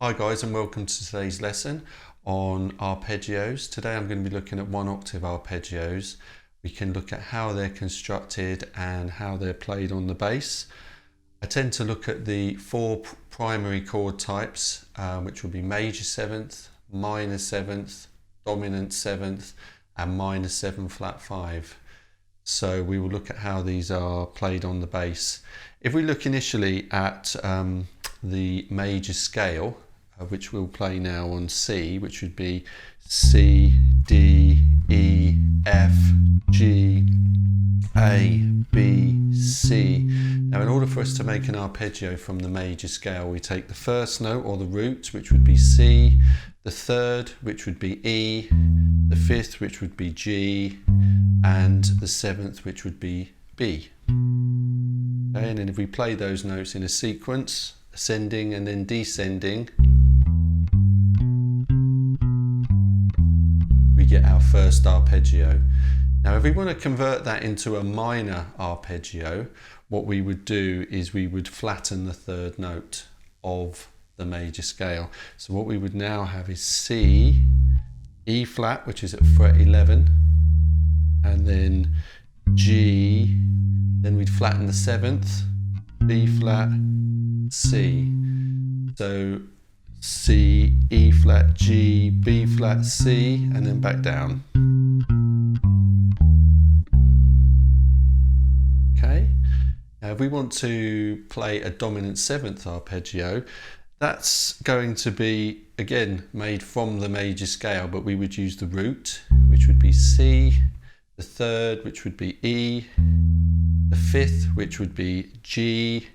Hi guys, and welcome to today's lesson on arpeggios. Today I'm going to be looking at one octave arpeggios. We can look at how they're constructed and how they're played on the bass. I tend to look at the four primary chord types, which will be major seventh, minor seventh, dominant seventh, and minor 7 flat 5. So we will look at how these are played on the bass. If we look initially at the major scale, which we'll play now on C, which would be C, D, E, F, G, A, B, C. Now in order for us to make an arpeggio from the major scale, we take the first note or the root, which would be C, the third, which would be E, the fifth, which would be G, and the seventh, which would be B. Okay, and then if we play those notes in a sequence, ascending and then descending, we get our first arpeggio. Now if we want to convert that into a minor arpeggio, what we would do is we would flatten the third note of the major scale. So what we would now have is C, E flat, which is at fret 11, and then G, then we'd flatten the seventh, B flat, C. So C, E flat, G, B flat, C, and then back down. Okay. Now if we want to play a dominant seventh arpeggio, that's going to be again made from the major scale, but we would use the root, which would be C, the third, which would be E, the fifth, which would be G.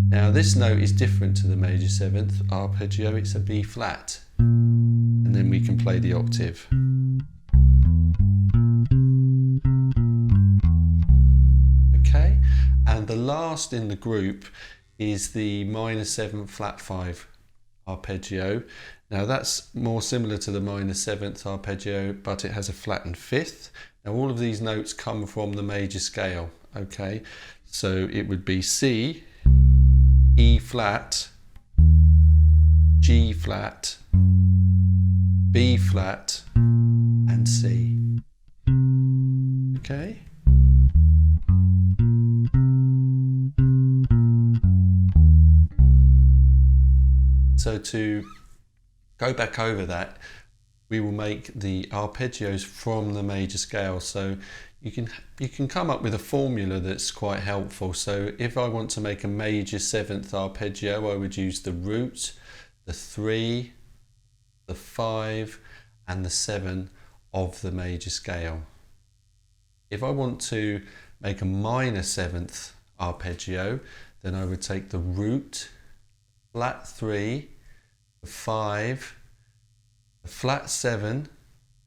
Now this note is different to the major seventh arpeggio, it's a B flat, and then we can play the octave. Okay, and the last in the group is the minor 7 flat 5 arpeggio. Now that's more similar to the minor 7th arpeggio, but it has a flattened fifth. Now all of these notes come from the major scale, okay? So it would be C, E flat, G flat, B flat, and C. Okay? So to go back over that, we will make the arpeggios from the major scale. So you can come up with a formula that's quite helpful. So if I want to make a major 7th arpeggio, I would use the root, the 3, the 5, and the 7 of the major scale. If I want to make a minor 7th arpeggio, then I would take the root, flat 3, the 5, the flat 7, and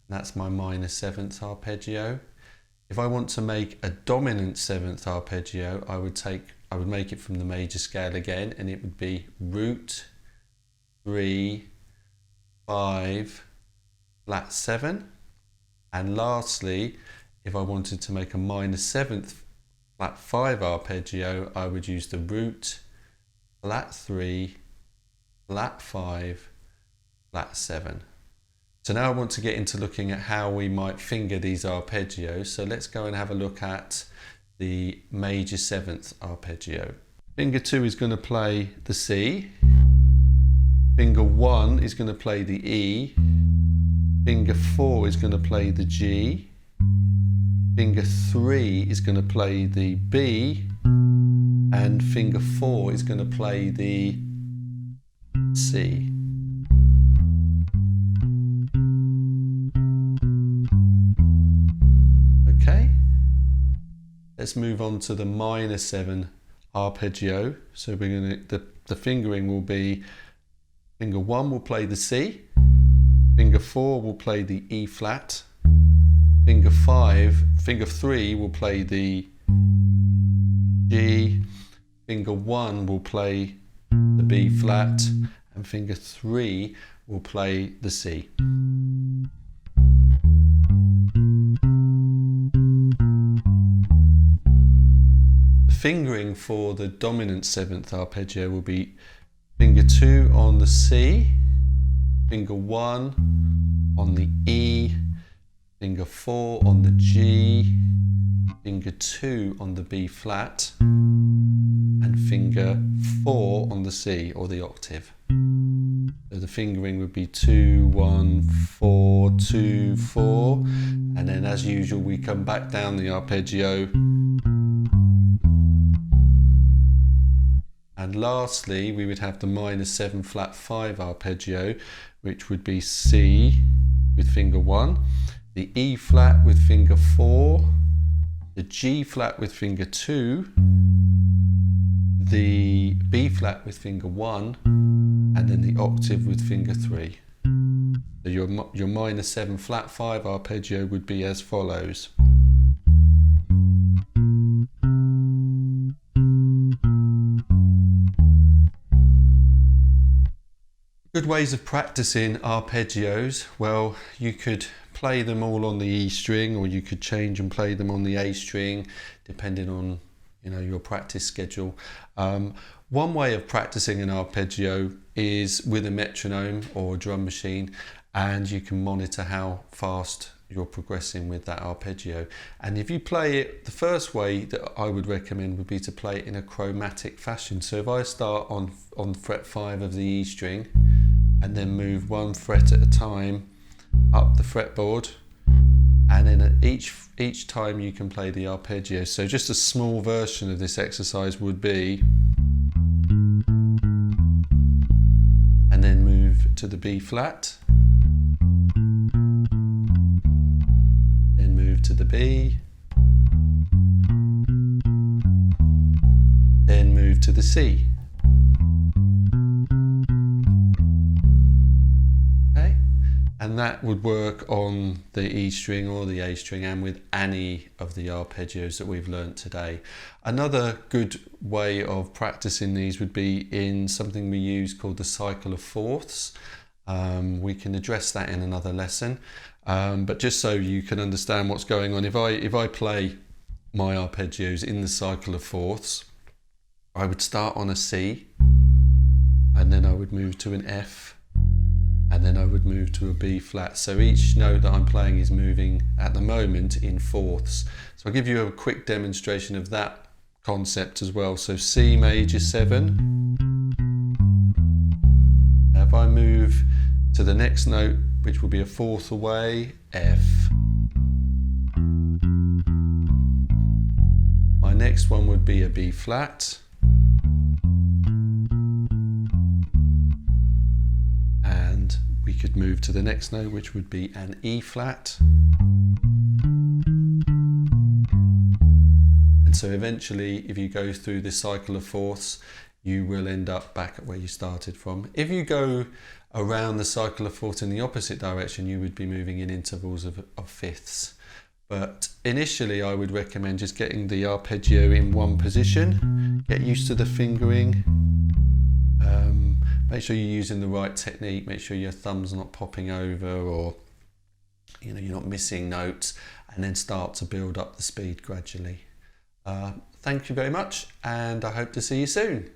that's my minor 7th arpeggio. If I want to make a dominant 7th arpeggio, I would make it from the major scale again, and it would be root, 3, 5, flat 7. And lastly, if I wanted to make a minor 7th flat 5 arpeggio, I would use the root, flat 3, flat 5, flat 7. So now I want to get into looking at how we might finger these arpeggios. So let's go and have a look at the major 7th arpeggio. Finger 2 is going to play the C. Finger 1 is going to play the E. Finger 4 is going to play the G. Finger 3 is going to play the B. And finger 4 is going to play the C. Okay, let's move on to the minor 7 arpeggio. So we're going to, the fingering will be, finger 1 will play the C, finger 4 will play the E flat, finger 3 will play the G, finger 1 will play the B flat, and finger 3 will play the C. The fingering for the dominant 7th arpeggio will be finger 2 on the C, finger 1 on the E, finger 4 on the G, finger 2 on the B flat, and finger 4 on the C, or the octave. So the fingering would be 2, 1, 4, 2, 4, and then as usual we come back down the arpeggio. And lastly, we would have the minor 7 flat 5 arpeggio, which would be C with finger 1, the E flat with finger 4, the G flat with finger 2, the B flat with finger 1, and then the octave with finger 3. So your minor 7 flat 5 arpeggio would be as follows. Good ways of practicing arpeggios. Well, you could play them all on the E string, or you could change and play them on the A string, depending on your practice schedule. One way of practicing an arpeggio is with a metronome or a drum machine, and you can monitor how fast you're progressing with that arpeggio. And if you play it, the first way that I would recommend would be to play it in a chromatic fashion. So if I start on fret 5 of the E string and then move 1 fret at a time up the fretboard, and then at each time you can play the arpeggio. So just a small version of this exercise would be, and then move to the B flat, then move to the B, then move to the C. And that would work on the E string or the A string, and with any of the arpeggios that we've learnt today. Another good way of practicing these would be in something we use called the cycle of fourths. We can address that in another lesson, but just so you can understand what's going on, if I play my arpeggios in the cycle of fourths, I would start on a C, and then I would move to an F, and then I would move to a B flat. So each note that I'm playing is moving at the moment in fourths. So I'll give you a quick demonstration of that concept as well. So C major 7. Now if I move to the next note, which will be a fourth away, F. My next one would be a B flat. And we could move to the next note, which would be an E flat. And so eventually, if you go through this cycle of fourths, you will end up back at where you started from. If you go around the cycle of fourths in the opposite direction, you would be moving in intervals of fifths. But initially, I would recommend just getting the arpeggio in one position, get used to the fingering. Make sure you're using the right technique, make sure your thumb's not popping over, or you're not missing notes, and then start to build up the speed gradually. Thank you very much, and I hope to see you soon.